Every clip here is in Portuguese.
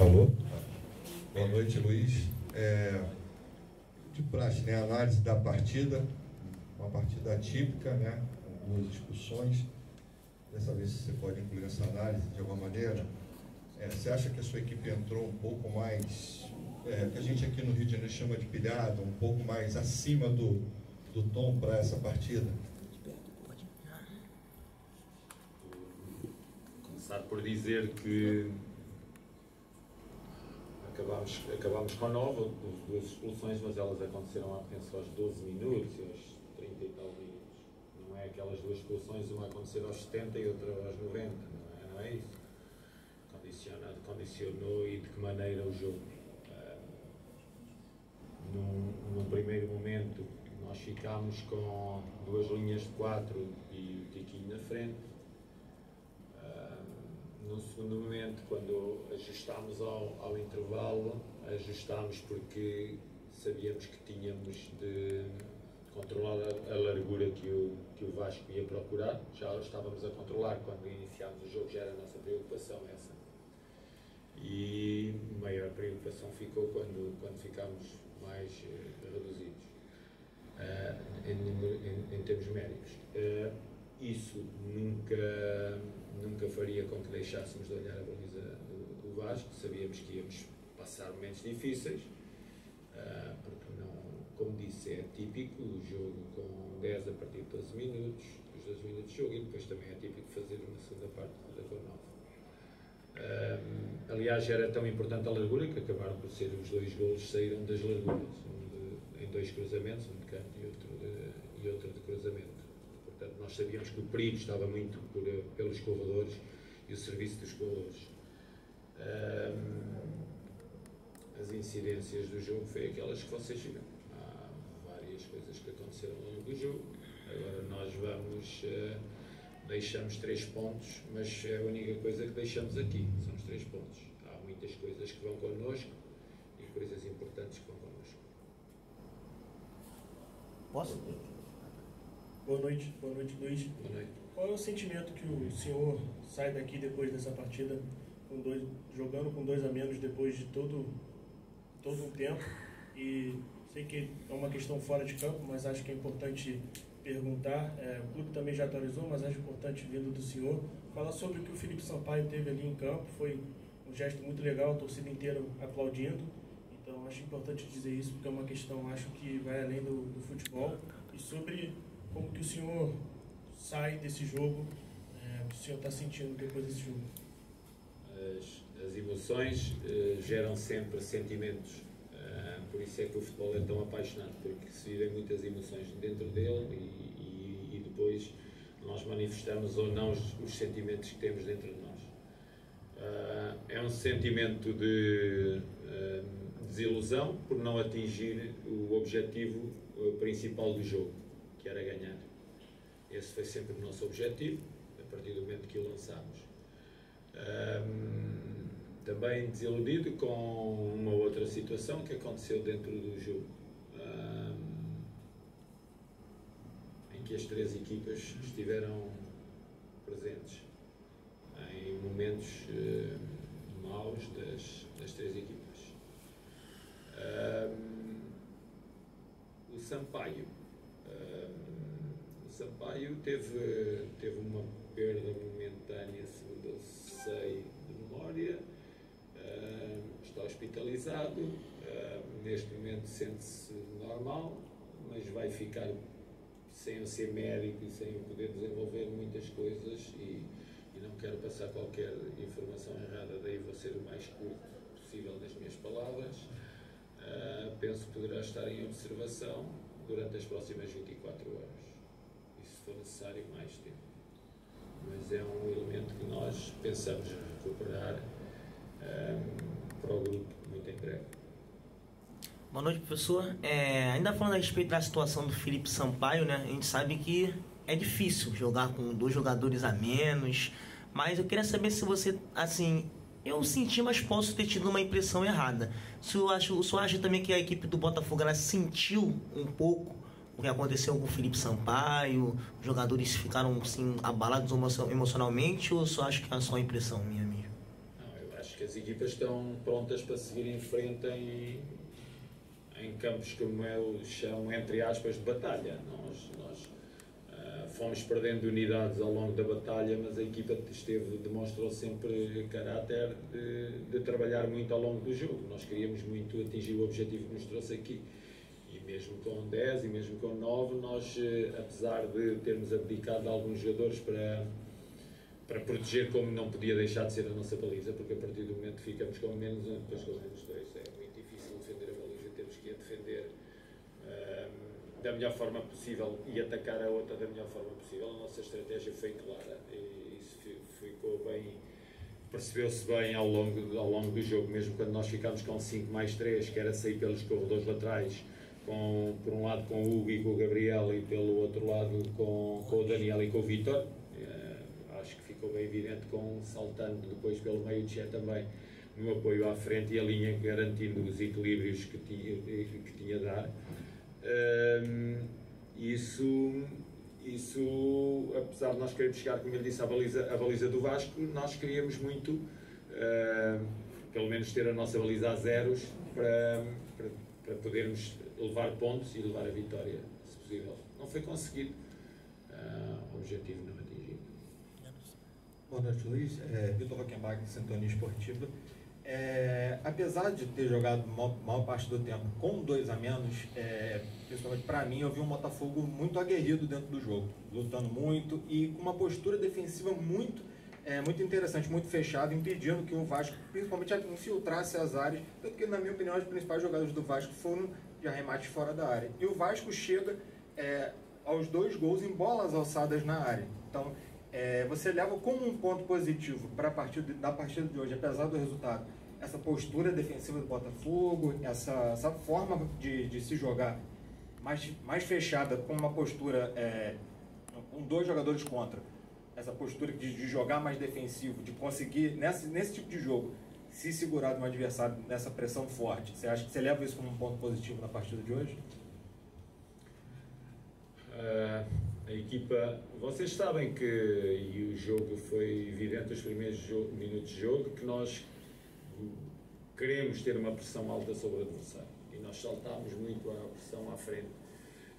falou. Boa noite, Luiz. De praxe, né? Análise da partida, uma partida atípica, né? Com 2 expulsões. Dessa vez você pode incluir essa análise de alguma maneira. Você acha que a sua equipe entrou um pouco mais, que a gente aqui no Rio de Janeiro chama de pilhada, um pouco mais acima do tom para essa partida? Começar por dizer que acabámos com 9, 2 expulsões, mas elas aconteceram, penso, aos 12 minutos e aos 30 e tal minutos. Não é aquelas 2 expulsões, uma acontecer aos 70 e outra aos 90, não é isso. Condicionou e de que maneira o jogo. Num primeiro momento, nós ficámos com 2 linhas de 4 e o Tiquinho na frente. No segundo momento, quando ajustámos ao intervalo, ajustámos porque sabíamos que tínhamos de controlar a largura que o Vasco ia procurar. Já estávamos a controlar quando iniciámos o jogo, já era a nossa preocupação essa. E maior preocupação ficou quando ficámos mais reduzidos em termos médicos. Isso nunca faria com que deixássemos de olhar a baliza do Vasco. Sabíamos que íamos passar momentos difíceis, porque não, como disse, é típico o jogo com 10 a partir de 12 minutos, os 12 minutos de jogo, e depois também é típico fazer uma segunda parte com 9. Aliás, era tão importante a largura que acabaram por ser os 2 golos saíram das larguras, em 2 cruzamentos, um de canto e outro de cruzamento. Portanto, nós sabíamos que o perigo estava muito pelos corredores e o serviço dos corredores. As incidências do jogo foi aquelas que vocês viram. Há várias coisas que aconteceram ao longo do jogo. Agora nós deixamos 3 pontos, mas é a única coisa que deixamos aqui, são os 3 pontos. Há muitas coisas que vão connosco e coisas importantes que vão connosco. Posso? Boa noite, Luiz. Boa noite. Qual é o sentimento que o senhor sai daqui depois dessa partida, jogando com 2 a menos depois de todo um tempo? E sei que é uma questão fora de campo, mas acho que é importante perguntar. O clube também já atualizou, mas acho importante, vindo do senhor, falar sobre o que o Felipe Sampaio teve ali em campo. Foi um gesto muito legal, a torcida inteira aplaudindo. Então acho importante dizer isso, porque é uma questão, acho que vai além do futebol. E sobre como que o senhor sai desse jogo, o que o senhor está sentindo depois desse jogo? As emoções geram sempre sentimentos, por isso é que o futebol é tão apaixonante, porque se vivem muitas emoções dentro dele e depois nós manifestamos ou não os sentimentos que temos dentro de nós. É um sentimento de desilusão por não atingir o objetivo principal do jogo, que era ganhar. Esse foi sempre o nosso objetivo, a partir do momento que o lançámos. Também desiludido com uma outra situação que aconteceu dentro do jogo, em que as 3 equipas estiveram presentes em momentos maus das 3 equipas. O Sampaio teve uma perda momentânea, segundo eu sei de memória, está hospitalizado, neste momento sente-se normal, mas vai ficar sem eu ser médico e sem eu poder desenvolver muitas coisas e não quero passar qualquer informação errada, daí vou ser o mais curto possível nas minhas palavras. Penso que poderá estar em observação durante as próximas 24 horas, e se for necessário mais tempo. Mas é um elemento que nós pensamos recuperar para o grupo muito em breve. Boa noite, professor. Ainda falando a respeito da situação do Felipe Sampaio, né? A gente sabe que é difícil jogar com 2 jogadores a menos, mas eu queria saber se você, assim, eu senti, mas posso ter tido uma impressão errada. O senhor acha também que a equipe do Botafogo ela sentiu um pouco o que aconteceu com o Felipe Sampaio? Os jogadores ficaram assim, abalados emocionalmente, ou só acho que é só impressão minha mesmo? Não, eu acho que as equipas estão prontas para seguir em frente em campos, como eu chamo, entre aspas, de batalha. Nós fomos perdendo unidades ao longo da batalha, mas a equipa demonstrou sempre caráter de trabalhar muito ao longo do jogo. Nós queríamos muito atingir o objetivo que nos trouxe aqui. E mesmo com 10 e mesmo com 9, nós, apesar de termos abdicado alguns jogadores para proteger, como não podia deixar de ser a nossa baliza, porque a partir do momento que ficamos com menos 1, depois com menos 2, é muito difícil defender a baliza, temos que a defender da melhor forma possível e atacar a outra da melhor forma possível. A nossa estratégia foi clara e isso ficou bem, percebeu-se bem ao longo do jogo, mesmo quando nós ficámos com 5+3, que era sair pelos corredores laterais, por um lado com o Hugo e com o Gabriel e pelo outro lado com o Daniel e com o Vítor. Acho que ficou bem evidente, saltando depois pelo meio de Tchê também, no apoio à frente e a linha garantindo os equilíbrios que tinha de dar. Isso, apesar de nós querermos chegar, como ele disse, à baliza do Vasco, nós queríamos muito, pelo menos ter a nossa baliza a zeros para podermos levar pontos e levar a vitória, se possível. Não foi conseguido, o objetivo não atingido. Boa noite, Luiz. Vitor Rockenbach, Sintonia Esportiva. Apesar de ter jogado maior parte do tempo com 2 a menos, principalmente para mim, eu vi um Botafogo muito aguerrido dentro do jogo, lutando muito e com uma postura defensiva muito interessante, muito fechada, impedindo que o Vasco, principalmente, infiltrasse as áreas, tanto que, na minha opinião, as principais jogadas do Vasco foram de arremate fora da área. E o Vasco chega aos 2 gols em bolas alçadas na área. Então, você leva como um ponto positivo para da partida de hoje, apesar do resultado, essa postura defensiva do Botafogo, essa forma de se jogar mais fechada, com uma postura com 2 jogadores contra, essa postura de jogar mais defensivo, de conseguir, nesse tipo de jogo, se segurar de um adversário nessa pressão forte. Você acha que você leva isso como um ponto positivo na partida de hoje? A equipa, vocês sabem que, e o jogo foi evidente, os primeiros minutos de jogo, que nós queremos ter uma pressão alta sobre o adversário e nós saltámos muito a pressão à frente.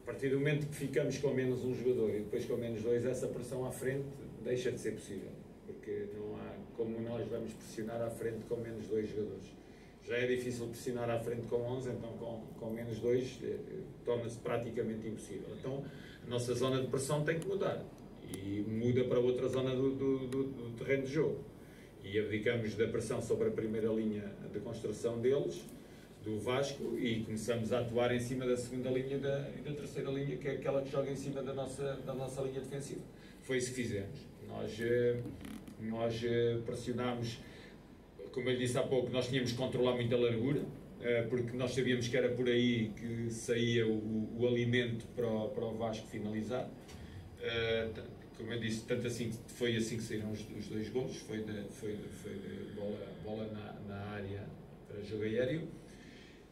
A partir do momento que ficamos com menos um jogador e depois com menos 2, essa pressão à frente deixa de ser possível, porque não há como nós vamos pressionar à frente com menos 2 jogadores. Já é difícil pressionar à frente com 11, então com menos 2 torna-se praticamente impossível. Então a nossa zona de pressão tem que mudar e muda para outra zona do terreno de jogo. E abdicamos da pressão sobre a primeira linha de construção deles, do Vasco, e começamos a atuar em cima da segunda linha e da terceira linha, que é aquela que joga em cima da nossa linha defensiva. Foi isso que fizemos. Nós pressionámos, como eu disse há pouco, nós tínhamos que controlar muito a largura, porque nós sabíamos que era por aí que saía o alimento para o Vasco finalizar. Como eu disse, tanto assim, foi assim que saíram os 2 golos, foi de bola na área para jogo aéreo.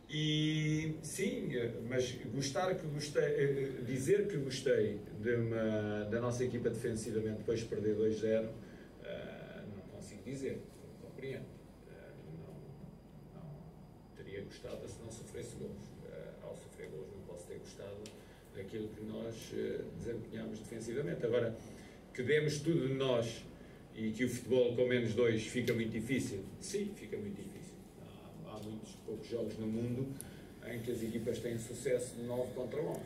E sim, mas dizer que gostei da nossa equipa defensivamente depois de perder 2-0, não consigo dizer, não compreendo. Não teria gostado se não sofresse golos. Ao sofrer golos não posso ter gostado daquilo que nós desempenhamos defensivamente. Agora, que demos tudo de nós e que o futebol com menos 2 fica muito difícil, sim, fica muito difícil. Há muitos poucos jogos no mundo em que as equipas têm sucesso de 9 contra 11.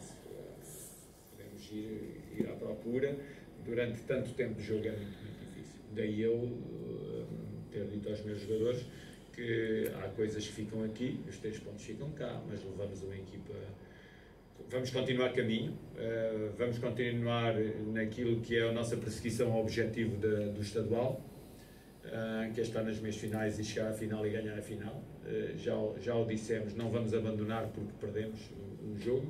Podemos ir à procura. Durante tanto tempo de jogo é muito, muito difícil. Daí eu ter dito aos meus jogadores que há coisas que ficam aqui, os 3 pontos ficam cá, mas levamos uma equipa. Vamos continuar caminho, vamos continuar naquilo que é a nossa perseguição ao objetivo do estadual, que é estar nas meias finais e chegar à final e ganhar a final. Já o dissemos, não vamos abandonar porque perdemos um jogo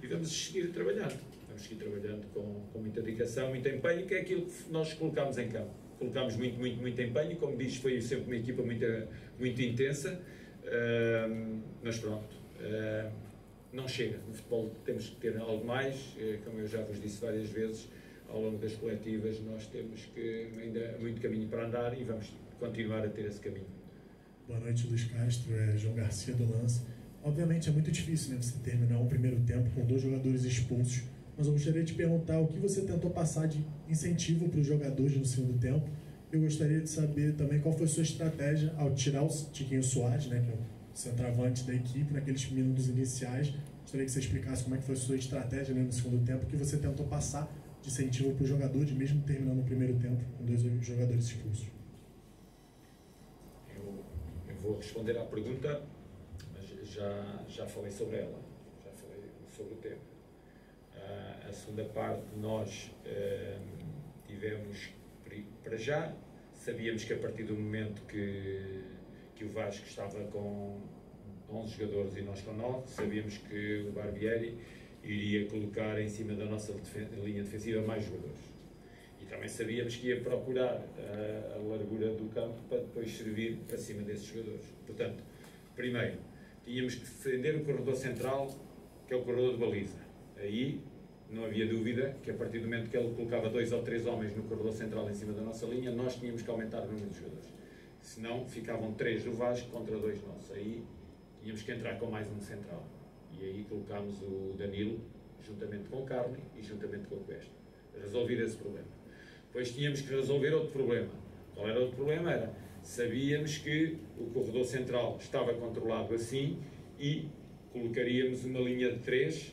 e vamos seguir trabalhando. Vamos seguir trabalhando com muita dedicação, muito empenho, que é aquilo que nós colocámos em campo. Colocámos muito, muito, muito empenho, como diz, foi sempre uma equipa muito intensa, mas pronto. Não chega. No futebol temos que ter algo mais, como eu já vos disse várias vezes, ao longo das coletivas nós temos ainda muito caminho para andar e vamos continuar a ter esse caminho. Boa noite, Luiz Castro, João Garcia do Lance. Obviamente é muito difícil, né, você terminar um primeiro tempo com 2 jogadores expulsos, mas eu gostaria de perguntar o que você tentou passar de incentivo para os jogadores no segundo tempo. Eu gostaria de saber também qual foi a sua estratégia ao tirar o Tiquinho Soares, né, que é o centroavante da equipe, naqueles minutos iniciais. Gostaria que você explicasse como é que foi a sua estratégia, né, no segundo tempo, o que você tentou passar de incentivo para os jogadores, mesmo terminando o primeiro tempo com 2 jogadores expulsos. Eu vou responder à pergunta, mas já falei sobre ela, já falei sobre o tema. A segunda parte, nós tivemos, para já, sabíamos que a partir do momento que o Vasco estava com 11 jogadores e nós com 9, sabíamos que o Barbieri iria colocar em cima da nossa linha defensiva mais jogadores. E também sabíamos que ia procurar a largura do campo para depois servir para cima desses jogadores. Portanto, primeiro, tínhamos que defender o corredor central, que é o corredor de baliza. Aí não havia dúvida que a partir do momento que ele colocava 2 ou 3 homens no corredor central em cima da nossa linha, nós tínhamos que aumentar o número de jogadores. Senão, ficavam 3 do Vasco contra 2 nossos. Aí tínhamos que entrar com mais um central. E aí colocámos o Danilo, juntamente com o Carli e juntamente com o Cuesta. Resolvido esse problema. Depois tínhamos que resolver outro problema. Qual era o outro problema? Sabíamos que o corredor central estava controlado assim e colocaríamos uma linha de 3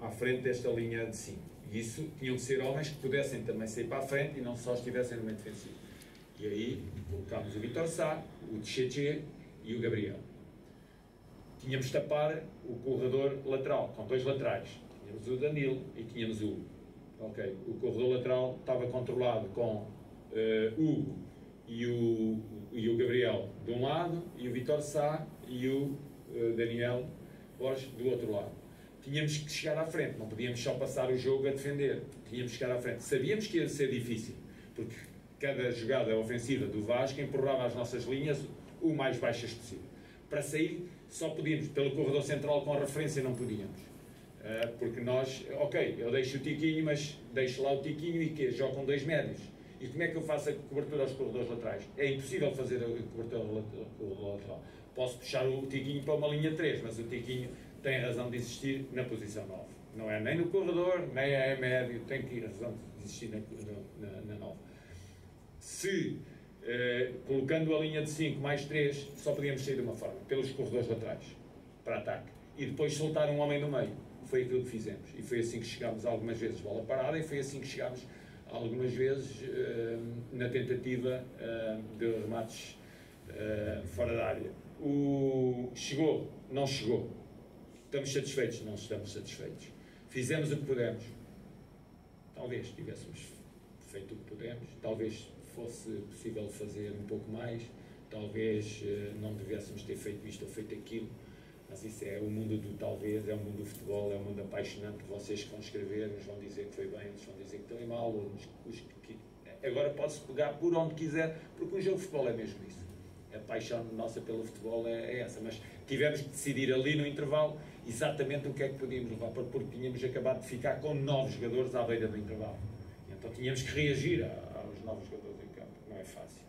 à frente desta linha de 5. E isso tinham que ser homens que pudessem também sair para a frente e não só estivessem no meio defensivo. E aí colocámos o Vitor Sá, o Tcheche e o Gabriel. Tínhamos de tapar o corredor lateral, com 2 laterais. Tínhamos o Danilo e tínhamos o Hugo. Okay. O corredor lateral estava controlado com Hugo e o Gabriel de um lado e o Vitor Sá e o Daniel Borges do outro lado. Tínhamos que chegar à frente, não podíamos só passar o jogo a defender. Tínhamos que chegar à frente. Sabíamos que ia ser difícil, porque cada jogada ofensiva do Vasco empurrava as nossas linhas o mais baixas possível. Para sair, só podíamos, pelo corredor central com referência não podíamos. Porque nós, ok, eu deixo o Tiquinho, mas deixo lá o Tiquinho e que jogo com 2 médios. E como é que eu faço a cobertura aos corredores laterais? É impossível fazer a cobertura lateral. Posso puxar o Tiquinho para uma linha 3, mas o Tiquinho tem razão de existir na posição 9. Não é nem no corredor, nem é médio, tem que ir a razão de existir na 9. Se colocando a linha de 5 mais 3, só podíamos sair de uma forma, pelos corredores laterais, para ataque. E depois soltar um homem no meio. Foi aquilo que fizemos. E foi assim que chegámos algumas vezes bola parada e foi assim que chegámos algumas vezes na tentativa de remates fora da área. Chegou? Não chegou. Estamos satisfeitos? Não estamos satisfeitos. Fizemos o que pudemos. Talvez tivéssemos feito o que pudemos. Talvez fosse possível fazer um pouco mais. Talvez não tivéssemos ter feito isto ou feito aquilo. Mas isso é o mundo do talvez, é o mundo do futebol, é um mundo apaixonante. Vocês que vão escrever, uns vão dizer que foi bem, outros vão dizer que foi mal. Agora pode-se pegar por onde quiser, porque um jogo de futebol é mesmo isso. A paixão nossa pelo futebol é essa. Mas tivemos que decidir ali no intervalo exatamente o que é que podíamos levar, porque tínhamos acabado de ficar com 9 jogadores à beira do intervalo. Então tínhamos que reagir aos 9 jogadores em campo. Não é fácil.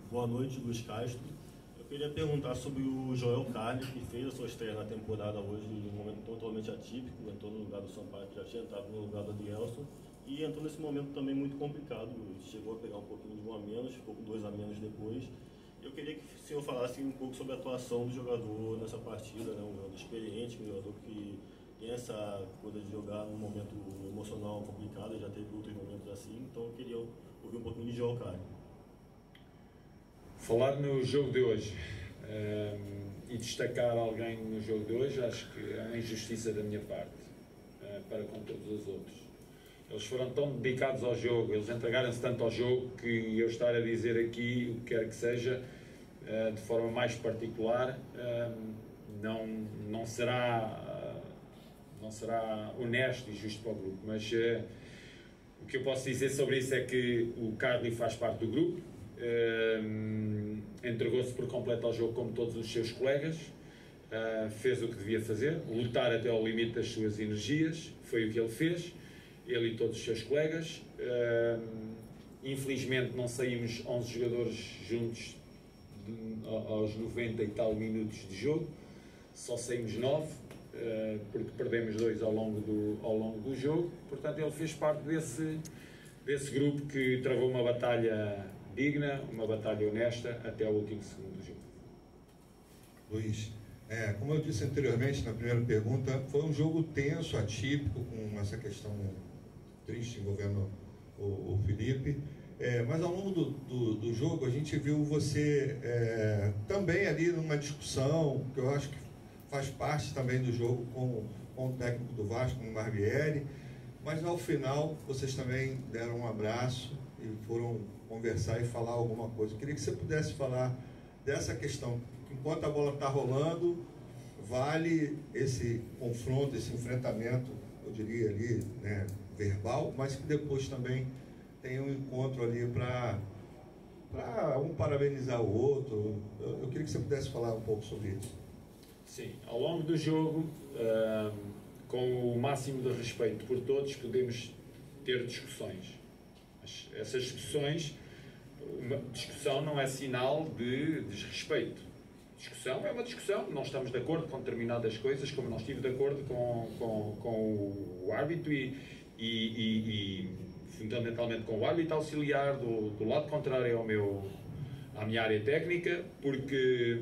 Boa noite, Luiz Castro. Eu queria perguntar sobre o Joel Carli, que fez a sua estreia na temporada hoje em um momento totalmente atípico, entrou no lugar do Sampaio, que já tinha entrado no lugar do Adielson, e entrou nesse momento também muito complicado, chegou a pegar um pouquinho de 1 a menos, ficou com 2 a menos depois. Eu queria que o senhor falasse um pouco sobre a atuação do jogador nessa partida, né? Um jogador experiente, um jogador que tem essa coisa de jogar num momento emocional complicado, já teve outros momentos assim, então eu queria ouvir um pouquinho de Joel Carli. Falar no jogo de hoje e destacar alguém no jogo de hoje, acho que é uma injustiça da minha parte para com todos os outros. Eles foram tão dedicados ao jogo, eles entregaram-se tanto ao jogo, que eu estar a dizer aqui o que quer que seja de forma mais particular não será honesto e justo para o grupo. Mas o que eu posso dizer sobre isso é que o Carli faz parte do grupo. Entregou-se por completo ao jogo como todos os seus colegas, fez o que devia fazer, lutar até ao limite das suas energias, foi o que ele fez, ele e todos os seus colegas. Infelizmente não saímos 11 jogadores juntos aos 90 e tal minutos de jogo, só saímos 9, porque perdemos 2 ao longo do jogo. Portanto, ele fez parte desse grupo que travou uma batalha digna, uma batalha honesta até o último segundo do jogo. Luiz, como eu disse anteriormente na primeira pergunta, foi um jogo tenso, atípico, com essa questão triste envolvendo o Felipe, mas ao longo do jogo a gente viu você também ali numa discussão, que eu acho que faz parte também do jogo com o técnico do Vasco, com o Barbieri, mas ao final vocês também deram um abraço e foram conversar e falar alguma coisa. Eu queria que você pudesse falar dessa questão. Enquanto a bola está rolando, vale esse confronto, esse enfrentamento, eu diria ali, né, verbal, mas que depois também tem um encontro ali para um parabenizar o outro. Eu queria que você pudesse falar um pouco sobre isso. Sim, ao longo do jogo, com o máximo de respeito por todos, podemos ter discussões. Mas essas discussões, uma discussão não é sinal de desrespeito. Discussão é uma discussão, não estamos de acordo com determinadas coisas, como não estive de acordo com o árbitro e fundamentalmente com o árbitro auxiliar do lado contrário à minha área técnica,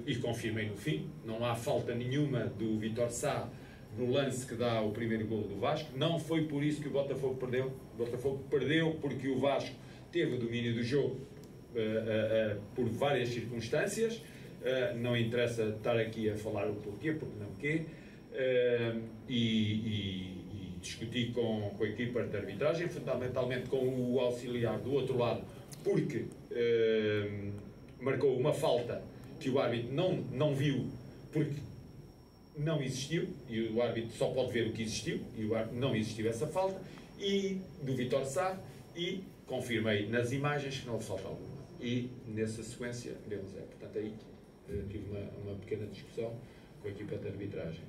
e confirmei no fim, não há falta nenhuma do Vítor Sá no lance que dá o primeiro golo do Vasco. Não foi por isso que o Botafogo perdeu. O Botafogo perdeu porque o Vasco teve o domínio do jogo por várias circunstâncias. Não interessa estar aqui a falar o porquê, porque não quê, e discuti com a equipa de arbitragem, fundamentalmente com o auxiliar do outro lado, porque marcou uma falta que o árbitro não viu, porque não existiu, e o árbitro só pode ver o que existiu, e o árbitro não existiu essa falta, e do Vítor Sá, e confirmei nas imagens que não houve falta alguma. E nessa sequência deu 0. Portanto, aí tive uma pequena discussão com a equipa de arbitragem.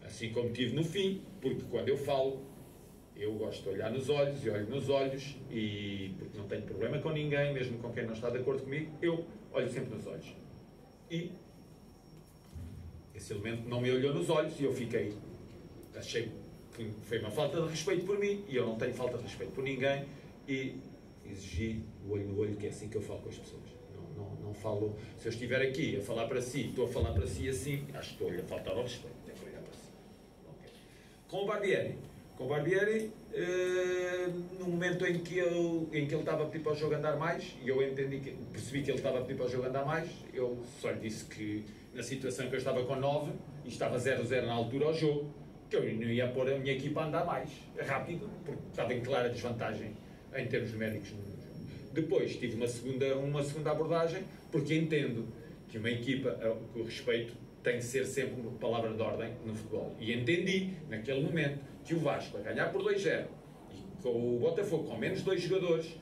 Assim como tive no fim, porque quando eu falo, eu gosto de olhar nos olhos, e olho nos olhos, e porque não tenho problema com ninguém, mesmo com quem não está de acordo comigo, eu olho sempre nos olhos. E esse elemento não me olhou nos olhos e eu achei que foi uma falta de respeito por mim, e eu não tenho falta de respeito por ninguém, e exigi o olho no olho, que é assim que eu falo com as pessoas. Não falo, se eu estiver aqui a falar para si, estou a falar para si assim, acho que estou-lhe a faltar ao respeito, tenho que olhar para si. Okay. Com o Barbieri, no momento em que ele estava a pedir para o jogo andar mais, e eu percebi que ele estava a pedir para o jogo andar mais, eu só lhe disse que na situação que eu estava com 9 e estava 0-0 na altura ao jogo, que eu não ia pôr a minha equipa a andar mais rápido, porque estava em clara desvantagem em termos numéricos no jogo. Depois tive uma segunda abordagem, porque entendo que uma equipa, que o respeito tem que ser sempre uma palavra de ordem no futebol. E entendi, naquele momento, que o Vasco, a ganhar por 2-0, e com o Botafogo com menos 2 jogadores,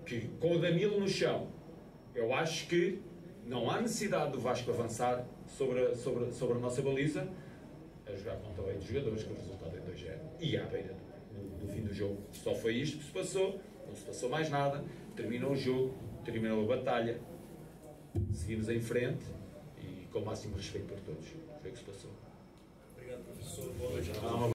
que com o Danilo no chão, eu acho que não há necessidade do Vasco avançar sobre a nossa baliza, a jogar contra 8 jogadores, que o resultado é 2-0. E à beira do fim do jogo, só foi isto que se passou, não se passou mais nada, terminou o jogo, terminou a batalha, seguimos em frente e com o máximo respeito por todos. Foi o que se passou. Obrigado, professor. Boa noite.